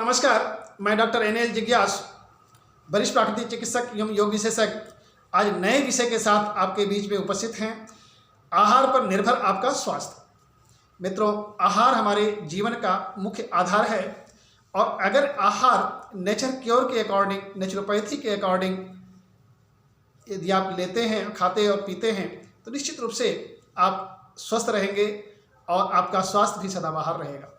नमस्कार, मैं doctor NL जिज्ञास, वरिष्ठ प्राकृतिक चिकित्सक एवं योग विशेषज्ञ आज नए विषय के साथ आपके बीच में उपस्थित हैं। आहार पर निर्भर आपका स्वास्थ्य। मित्रों, आहार हमारे जीवन का मुख्य आधार है और अगर आहार नेचर क्योर के अकॉर्डिंग, नेचुरोपैथी के अकॉर्डिंग यदि आप लेते हैं, खाते और पीते हैं तो निश्चित रूप से आप स्वस्थ रहेंगे और आपका स्वास्थ्य भी सदाबहार रहेगा।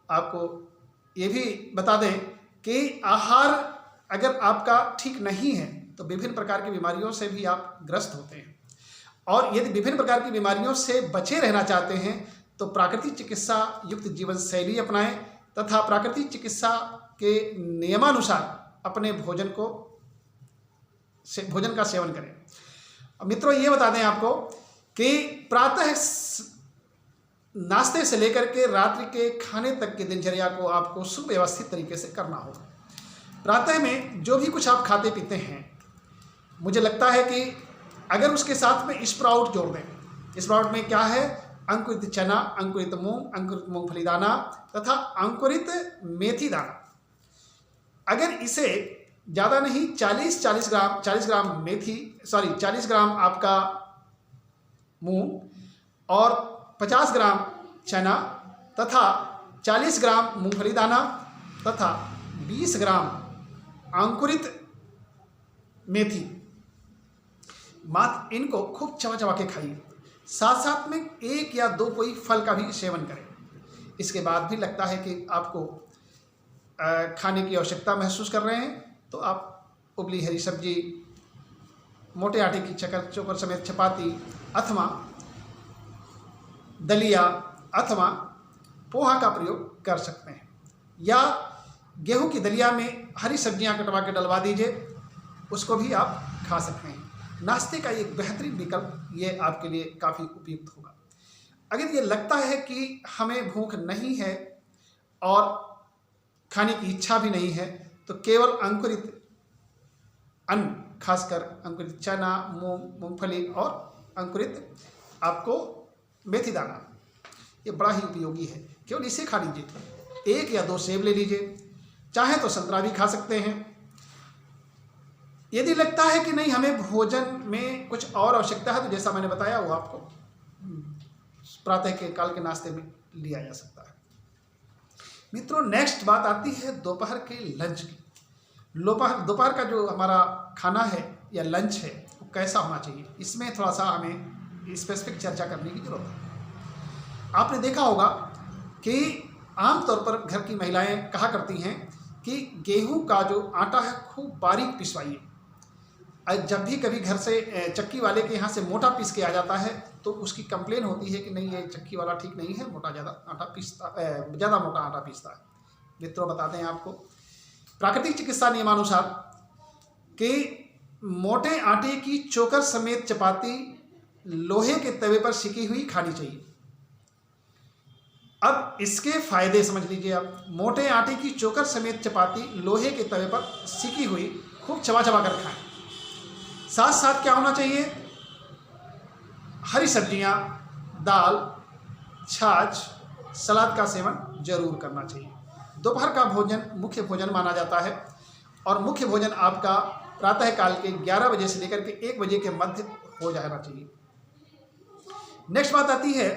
आपको ये भी बता दें कि आहार अगर आपका ठीक नहीं है तो विभिन्न प्रकार की बीमारियों से भी आप ग्रस्त होते हैं और यदि विभिन्न प्रकार की बीमारियों से बचे रहना चाहते हैं तो प्राकृतिक चिकित्सा युक्त जीवन शैली अपनाएं तथा प्राकृतिक चिकित्सा के नियमानुसार अपने भोजन का सेवन करें। मित्रों, ये बता दें आपको कि प्रातः नाश्ते से लेकर के रात्रि के खाने तक की दिनचर्या को आपको सुव्यवस्थित तरीके से करना होगा। प्रातः में जो भी कुछ आप खाते पीते हैं, मुझे लगता है कि अगर उसके साथ में स्प्राउट जोड़ दें। स्प्राउट में क्या है? अंकुरित चना, अंकुरित मूंग, अंकुरित मूंगफली दाना तथा अंकुरित मेथी दाना। अगर इसे ज़्यादा नहीं 40 ग्राम आपका मूंग और 50 ग्राम चना तथा 40 ग्राम मूंगफली दाना तथा 20 ग्राम अंकुरित मेथी, मात्र इनको खूब चबा चबा के खाइए। साथ साथ में 1 या 2 कोई फल का भी सेवन करें। इसके बाद भी लगता है कि आपको खाने की आवश्यकता महसूस कर रहे हैं तो आप उबली हरी सब्जी, मोटे आटे की चोकर समेत चपाती अथवा दलिया अथवा पोहा का प्रयोग कर सकते हैं या गेहूं की दलिया में हरी सब्जियां कटवा के डलवा दीजिए, उसको भी आप खा सकते हैं। नाश्ते का एक बेहतरीन विकल्प ये आपके लिए काफ़ी उपयुक्त होगा। अगर ये लगता है कि हमें भूख नहीं है और खाने की इच्छा भी नहीं है तो केवल अंकुरित अन्न, खासकर अंकुरित चना, मूंग, मूंगफली और अंकुरित आपको मेथी दाना, ये बड़ा ही उपयोगी है। केवल इसे खा लीजिए। 1 या 2 सेब ले लीजिए, चाहे तो संतरा भी खा सकते हैं। यदि लगता है कि नहीं हमें भोजन में कुछ और आवश्यकता है तो जैसा मैंने बताया वो आपको प्रातः के काल के नाश्ते में लिया जा सकता है। मित्रों, नेक्स्ट बात आती है दोपहर के लंच की। दोपहर का जो हमारा खाना है या लंच है वो कैसा होना चाहिए, इसमें थोड़ा सा हमें स्पेसिफिक चर्चा करने की जरूरत है। आपने देखा होगा कि आमतौर पर घर की महिलाएं कहा करती हैं कि गेहूं का जो आटा है खूब बारीक पिसवाइए। जब भी कभी घर से चक्की वाले के यहाँ से मोटा पीस के आ जाता है तो उसकी कंप्लेन होती है कि नहीं, ये चक्की वाला ठीक नहीं है, ज़्यादा मोटा आटा पीसता है। मित्रों, बताते हैं आपको प्राकृतिक चिकित्सा नियमानुसार कि मोटे आटे की चोकर समेत चपाती लोहे के तवे पर सिकी हुई खानी चाहिए। अब इसके फायदे समझ लीजिए आप। मोटे आटे की चोकर समेत चपाती लोहे के तवे पर सिकी हुई खूब चबा चबा कर खाएं। साथ साथ क्या होना चाहिए? हरी सब्जियां, दाल, छाछ, सलाद का सेवन जरूर करना चाहिए। दोपहर का भोजन मुख्य भोजन माना जाता है और मुख्य भोजन आपका प्रातःकाल के 11 बजे से लेकर के 1 बजे के मध्य हो जाना चाहिए। नेक्स्ट बात आती है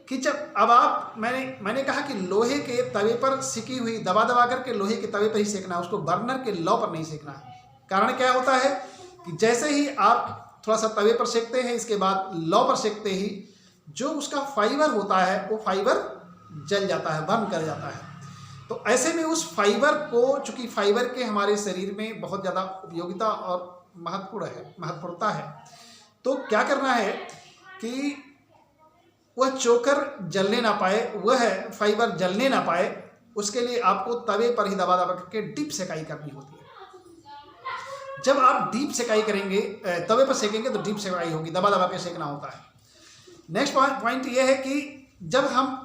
कि जब अब मैंने कहा कि लोहे के तवे पर सिकी हुई दबा करके लोहे के तवे पर ही सेकना है, उसको बर्नर के लौ पर नहीं सेकना है। कारण क्या होता है कि जैसे ही आप थोड़ा सा तवे पर सेकते हैं, इसके बाद लौ पर सेकते ही जो उसका फाइबर होता है वो फाइबर जल जाता है, बर्न कर जाता है। तो ऐसे में उस फाइबर को, चूंकि फाइबर के हमारे शरीर में बहुत ज़्यादा उपयोगिता और महत्वपूर्णता है, तो क्या करना है कि वह चोकर जलने ना पाए, वह फाइबर जलने ना पाए, उसके लिए आपको तवे पर ही दबा करके डीप सेकाई करनी होती है। जब आप डीप सेकाई करेंगे, तवे पर सेकेंगे तो डीप सेकाई होगी, दबा के सेकना होता है। नेक्स्ट पॉइंट यह है कि जब हम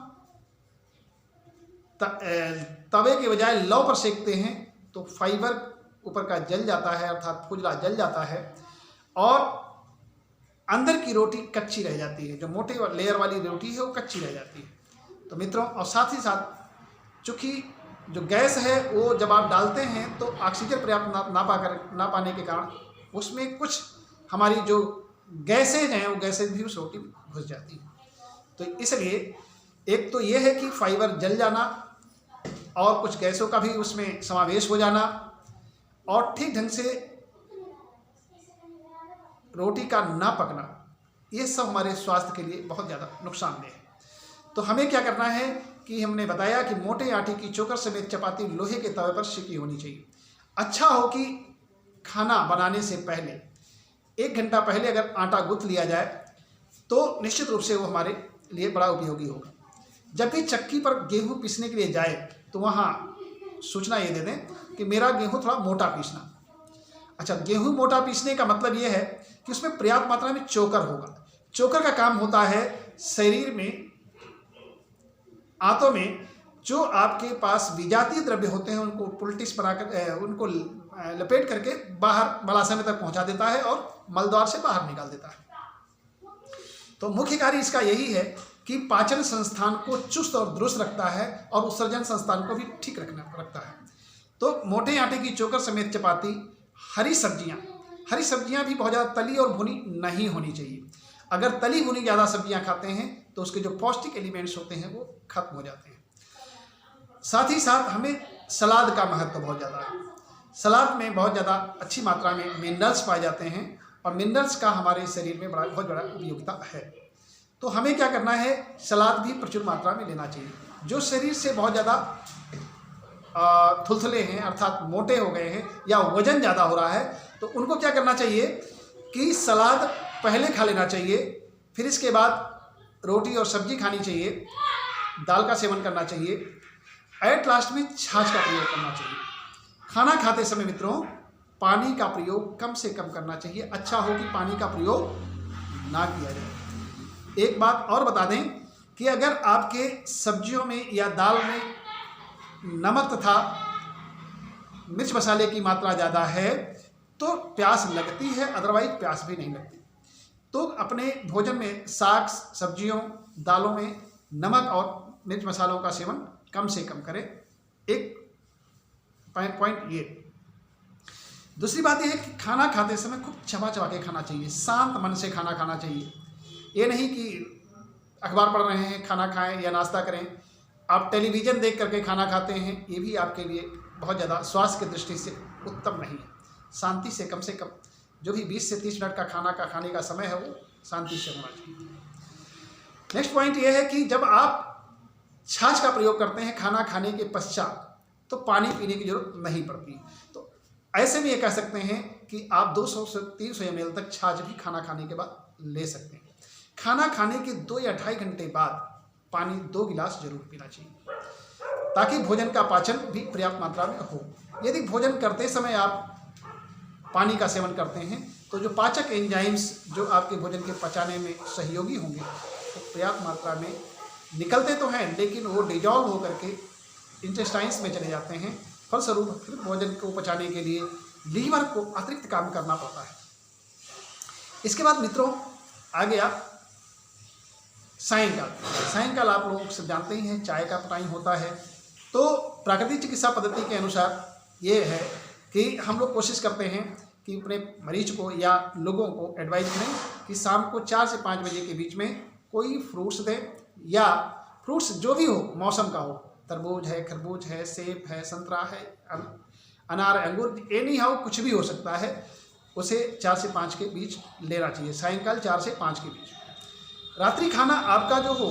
तवे के बजाय लौ पर सेकते हैं तो फाइबर ऊपर का जल जाता है, अर्थात फुजला जल जाता है और अंदर की रोटी कच्ची रह जाती है। जो मोटे लेयर वाली रोटी है वो कच्ची रह जाती है। तो मित्रों, और साथ ही साथ चूँकि जो गैस है वो जब आप डालते हैं तो ऑक्सीजन पर्याप्त ना पाने के कारण उसमें कुछ हमारी जो गैसेज हैं वो गैसेज भी उस रोटी में घुस जाती हैं। तो इसलिए एक तो ये है कि फाइबर जल जाना और कुछ गैसों का भी उसमें समावेश हो जाना और ठीक ढंग से रोटी का ना पकना, ये सब हमारे स्वास्थ्य के लिए बहुत ज़्यादा नुकसानदेह है। तो हमें क्या करना है कि हमने बताया कि मोटे आटे की चोकर समेत चपाती लोहे के तवे पर सेकी होनी चाहिए। अच्छा हो कि खाना बनाने से पहले 1 घंटा पहले अगर आटा गूंथ लिया जाए तो निश्चित रूप से वो हमारे लिए बड़ा उपयोगी होगा। जब भी चक्की पर गेहूं पीसने के लिए जाए तो वहाँ सूचना ये दे दें कि मेरा गेहूं थोड़ा मोटा पीसना। अच्छा, गेहूं मोटा पीसने का मतलब ये है कि उसमें पर्याप्त मात्रा में चोकर होगा। चोकर का काम होता है शरीर में, आंतों में जो आपके पास विजातीय द्रव्य होते हैं उनको पुलटिस बनाकर उनको लपेट करके बाहर मलाशय तक पहुंचा देता है और मलद्वार से बाहर निकाल देता है। तो मुख्य कार्य इसका यही है कि पाचन संस्थान को चुस्त और दुरुस्त रखता है और उत्सर्जन संस्थान को भी ठीक रखता है। तो मोटे आटे की चोकर समेत चपाती, हरी सब्जियां भी बहुत ज़्यादा तली और भुनी नहीं होनी चाहिए। अगर तली भुनी ज़्यादा सब्जियां खाते हैं तो उसके जो पौष्टिक एलिमेंट्स होते हैं वो खत्म हो जाते हैं। साथ ही साथ हमें सलाद का महत्व बहुत ज़्यादा है। सलाद में बहुत ज़्यादा अच्छी मात्रा में मिनरल्स पाए जाते हैं और मिनरल्स का हमारे शरीर में बहुत बड़ा उपयोगिता है। तो हमें क्या करना है, सलाद भी प्रचुर मात्रा में लेना चाहिए। जो शरीर से बहुत ज़्यादा थुलथुले हैं अर्थात मोटे हो गए हैं या वजन ज़्यादा हो रहा है तो उनको क्या करना चाहिए कि सलाद पहले खा लेना चाहिए, फिर इसके बाद रोटी और सब्जी खानी चाहिए, दाल का सेवन करना चाहिए, एट लास्ट में छाछ का प्रयोग करना चाहिए। खाना खाते समय मित्रों पानी का प्रयोग कम से कम करना चाहिए। अच्छा हो कि पानी का प्रयोग ना किया जाए। एक बात और बता दें कि अगर आपके सब्जियों में या दाल में नमक तथा मिर्च मसाले की मात्रा ज़्यादा है तो प्यास लगती है, अदरवाइज प्यास भी नहीं लगती। तो अपने भोजन में साग सब्जियों दालों में नमक और मिर्च मसालों का सेवन कम से कम करें। एक पॉइंट ये। दूसरी बात यह है कि खाना खाते समय खूब चबा चबा के खाना चाहिए, शांत मन से खाना खाना चाहिए। ये नहीं कि अखबार पढ़ रहे हैं खाना खाएं या नाश्ता करें, आप टेलीविज़न देख करके खाना खाते हैं, ये भी आपके लिए बहुत ज़्यादा स्वास्थ्य की दृष्टि से उत्तम नहीं है। शांति से कम जो भी 20 से 30 मिनट का खाने का समय है वो शांति से होना चाहिए। नेक्स्ट पॉइंट ये है कि जब आप छाछ का प्रयोग करते हैं खाना खाने के पश्चात तो पानी पीने की जरूरत नहीं पड़ती। तो ऐसे में ये कह सकते हैं कि आप 200 से 300 ml तक छाछ भी खाना खाने के बाद ले सकते हैं। खाना खाने के 2 या 2.5 घंटे बाद पानी 2 गिलास जरूर पीना चाहिए ताकि भोजन का पाचन भी पर्याप्त मात्रा में हो। यदि भोजन करते समय आप पानी का सेवन करते हैं तो जो पाचक एंजाइम्स जो आपके भोजन के पचाने में सहयोगी होंगे तो पर्याप्त मात्रा में निकलते तो हैं लेकिन वो डिजॉल्व होकर के इंटेस्टाइन्स में चले जाते हैं। फलस्वरूप फिर भोजन को पचाने के लिए लीवर को अतिरिक्त काम करना पड़ता है। इसके बाद मित्रों आ गया सायंकाल आप लोग सब जानते ही हैं चाय का टाइम होता है। तो प्राकृतिक चिकित्सा पद्धति के अनुसार ये है कि हम लोग कोशिश करते हैं कि अपने मरीज को या लोगों को एडवाइस करें कि शाम को 4 से 5 बजे के बीच में कोई फ्रूट्स दें या फ्रूट्स जो भी हो मौसम का हो, तरबूज है, खरबूज है, सेब है, संतरा है, अनार, अंगूर, एनी हाउ कुछ भी हो सकता है, उसे 4 से 5 के बीच लेना चाहिए। सायंकाल 4 से 5 के बीच। रात्रि खाना आपका जो हो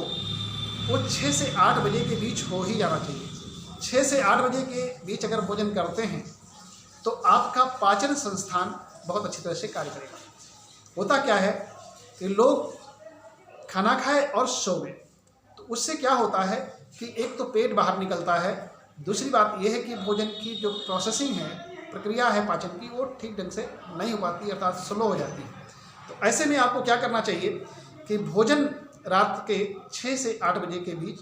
वो 6 से 8 बजे के बीच हो ही जाना चाहिए। 6 से 8 बजे के बीच अगर भोजन करते हैं तो आपका पाचन संस्थान बहुत अच्छी तरह से कार्य करेगा। होता क्या है कि लोग खाना खाए और सोए तो उससे क्या होता है कि एक तो पेट बाहर निकलता है, दूसरी बात यह है कि भोजन की जो प्रोसेसिंग है, प्रक्रिया है पाचन की, वो ठीक ढंग से नहीं हो पाती, अर्थात स्लो हो जाती है। तो ऐसे में आपको क्या करना चाहिए कि भोजन रात के 6 से 8 बजे के बीच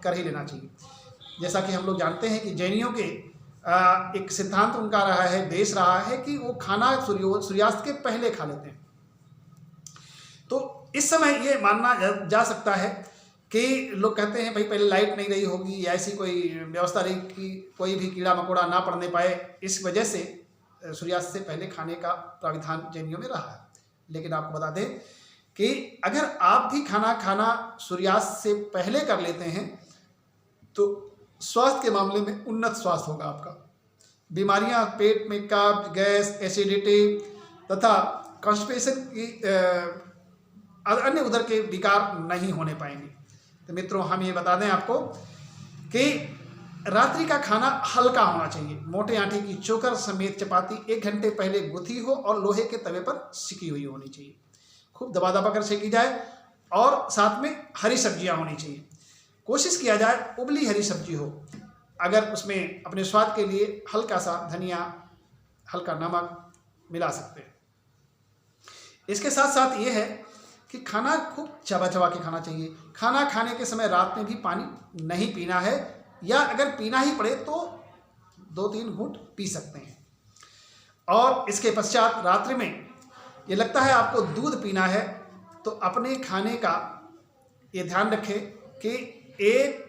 कर ही लेना चाहिए। जैसा कि हम लोग जानते हैं कि जैनियों के एक सिद्धांत उनका रहा है, देश रहा है कि वो खाना सूर्यास्त के पहले खा लेते हैं। तो इस समय ये मानना जा सकता है कि लोग कहते हैं भाई पहले लाइट नहीं रही होगी या ऐसी कोई व्यवस्था रही कि कोई भी कीड़ा मकोड़ा ना पड़ने पाए, इस वजह से सूर्यास्त से पहले खाने का प्राविधान जैनियों में रहा है। लेकिन आपको बता दें कि अगर आप भी खाना खाना सूर्यास्त से पहले कर लेते हैं तो स्वास्थ्य के मामले में उन्नत स्वास्थ्य होगा आपका। बीमारियां, पेट में कब्ज, गैस, एसिडिटी तथा कॉन्स्टिपेशन की अन्य उदर के विकार नहीं होने पाएंगे। तो मित्रों, हम ये बता दें आपको कि रात्रि का खाना हल्का होना चाहिए। मोटे आटे की चोकर समेत चपाती 1 घंटे पहले गुथी हो और लोहे के तवे पर सिकी हुई होनी चाहिए। खूब दबा दबा कर सेकी जाए और साथ में हरी सब्जियां होनी चाहिए। कोशिश किया जाए उबली हरी सब्जी हो। अगर उसमें अपने स्वाद के लिए हल्का सा धनिया, हल्का नमक मिला सकते हैं। इसके साथ साथ ये है कि खाना खूब चबा चबा के खाना चाहिए। खाना खाने के समय रात में भी पानी नहीं पीना है, या अगर पीना ही पड़े तो 2-3 घूंट पी सकते हैं। और इसके पश्चात रात्रि में ये लगता है आपको दूध पीना है तो अपने खाने का ये ध्यान रखें कि एक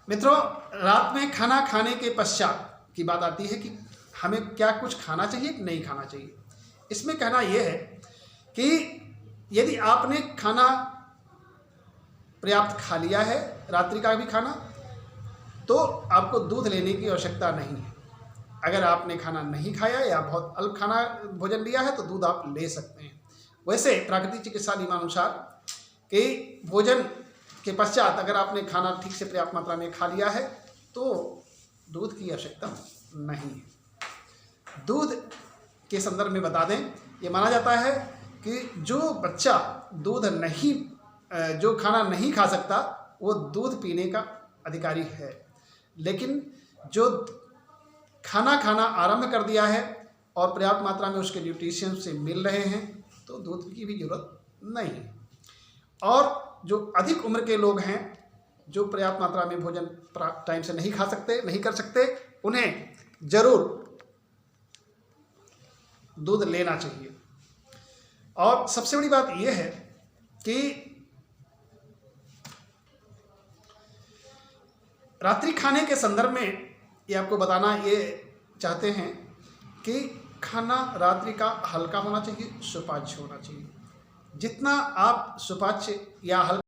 मित्रों, रात में खाना खाने के पश्चात की बात आती है कि हमें क्या कुछ खाना चाहिए कि नहीं खाना चाहिए। इसमें कहना यह है कि यदि आपने खाना पर्याप्त खा लिया है, रात्रि का भी खाना, तो आपको दूध लेने की आवश्यकता नहीं है। अगर आपने खाना नहीं खाया या बहुत अल्प खाना भोजन लिया है तो दूध आप ले सकते हैं। वैसे प्राकृतिक चिकित्सा नियमानुसार कि भोजन के पश्चात अगर आपने खाना ठीक से पर्याप्त मात्रा में खा लिया है तो दूध की आवश्यकता नहीं है। दूध के संदर्भ में बता दें, ये माना जाता है कि जो बच्चा जो खाना नहीं खा सकता वो दूध पीने का अधिकारी है, लेकिन जो खाना खाना आरंभ कर दिया है और पर्याप्त मात्रा में उसके न्यूट्रिशन से मिल रहे हैं तो दूध की भी जरूरत नहीं है। और जो अधिक उम्र के लोग हैं जो पर्याप्त मात्रा में भोजन टाइम से नहीं कर सकते, उन्हें जरूर दूध लेना चाहिए। और सबसे बड़ी बात यह है कि रात्रि खाने के संदर्भ में ये आपको बताना ये चाहते हैं कि खाना रात्रि का हल्का होना चाहिए, सुपाच्य होना चाहिए। जितना आप सुपाच्य या हल्का